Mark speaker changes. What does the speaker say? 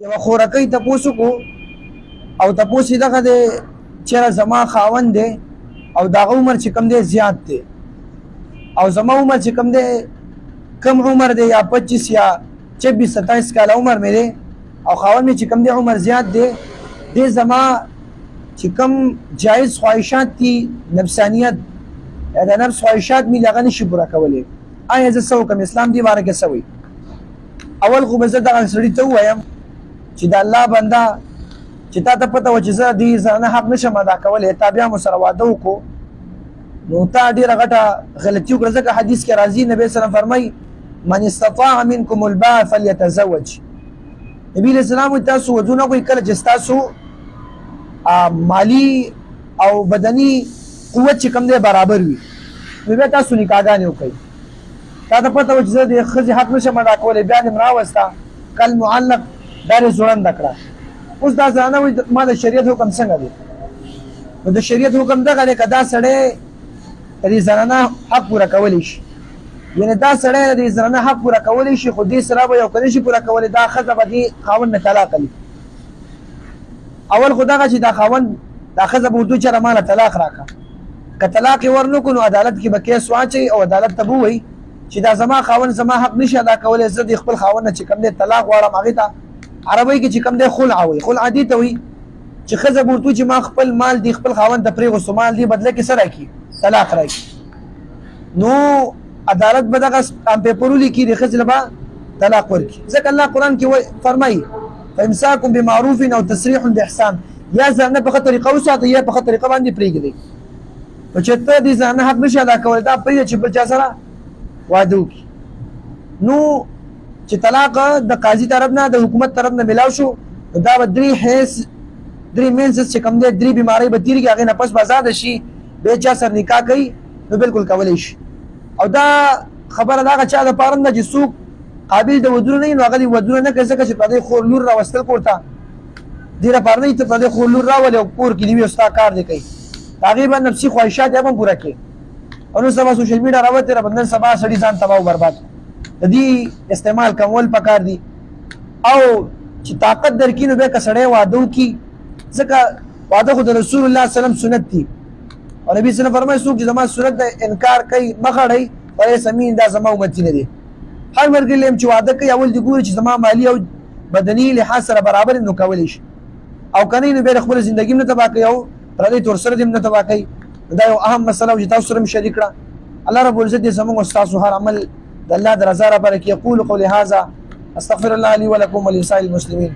Speaker 1: یو خورکۍ تپوس وکړو او تپوس یې دغه دی چېرې زما خاوند دی او د هغه عمر چې کوم دی زیات دی او زما عمر چې کوم دی کم عمر دی یا 25 یا 26 27 کاله عمر مې دی او خاوند مې چې کوم دی عمر زیات دی دې زما چې کوم جایز خواهشات دي نفسانیت د نفس خواهشات مې دغه نشي پوره کولی آیا زه څه وکړم اسلام دې باره کې څه وایي اول خو به زه دغه سړي ته ووایم چې د الله بنده چې تا ته پته وه چې زه دې زنانه حق نشم ادا کولی تا بیا مو سره واده وکړو نو تا ډېره غټه غلطي وکړه ځکه حدیث کې راځي نبي سلم فرمایي من استطاع منکم الباء فلیتزوج نبي علیه السلام وایي تاسو ودونه کوئ کله چې ستاسو مالی او بدني قوت چې کوم دی برابر وي نو بیا تاسو نکاحګانې وکړئ تا ته پته وه چې زه د ښځې حق نشم ادا کولی بیا دې م راوسته کل معلق دا دې ځوړنده کړه اوس دا زنانه وایي ما د شریعت حکم څنګه دی نو د شریعت حکم دغه دی که دا سړی د دې زنانه حق پوره کولی شي یعنې دا سړی د دې زنانه حق پوره کولی شي خو دې سره به یو که نشي پوره کولی دا ښځه به دې خاوند نه طلاق کړي اول خو دغه چې دا خاوند دا ښځه به ورته چېره ماله طلاق راکړه که طلاق یې ورنکړو نو عدالت کې به کیس واچوي او عدالت ته به ووایي چې دا زما خاوند زما حق نشي ادا کولی زه د خپل خاوند نه چې کوم دی طلاق غواړم هغې ته عربۍ کې چې کوم دی خلع وایي خلع دې ته وایي چې ښځه به ورته چې ما خپل مال دی خپل خاوند ته پرېغوستو مال دی بدله کې څه راکړي طلاق راکړي نو عدالت به دغه پیپر ولیکي د ښځې به طلاق ورکړي ځکه الله قرآن کې فرمایي فامساک بمعروف او تسریح باحسان یا زنانه په ښه طریقه وساتئ یا په ښه طریقه باندې پرېږدئ نو چې ته دې زنانه حق نشي ادا کولی دا پرېږده چې بل چا سره واده وکړي نو چې طلاق د قاضي طرف نه د حکومت طرف نه ملاو شو دا به درې مینسز چې کوم دی درې بیمارۍ به تېرېږي هغې نه پس به ازاده شي بیا چا سره نکاح کوي نو بالکل کولی شي او دا خبره د هغه چا دپاره نه چې څوک قابل د ودونو نه وي نو هغه دې ودونه نه کوي ځکه چې پردی خور لور راوستل کور ته دې لپاره نه وي ته پردی خور لور راولې او کور کې دې وي او ستا کار دې کوي هغې به نفسي خواهشات یې هم پوره کړي او نن سبا سوشل میډیا راوتې را نن سبا سړي ځان تباه او برباد د دې استعمال کمول پکار دي او چې طاقت درکړي نو بیا که سړی واده وکړي ځکه واده خو د رسول الله صلی الله سنت دي او نبي صلی الله فرمایي څوک چې زما سنت د انکار کوي مخ اړوي فلیس مین دا زما امتي نه دي هر ملګري چې واده کوي اول دې ګوري چې زما مالي او بدني لحاظ سره برابر نو کولی شي او که نه نو بیا د خپله زندګي هم نه تباه کوي او پردی تور سره دې هم نه تباه کوي دا یو اهم مسله او چې تاسو سره مې شریک کړه الله رب العزت دې زموږ او ستاسو هر عمل د الله د رضا لپاره کې یقول قولي هذا استغفر الله لي ولكم ولسائر المسلمين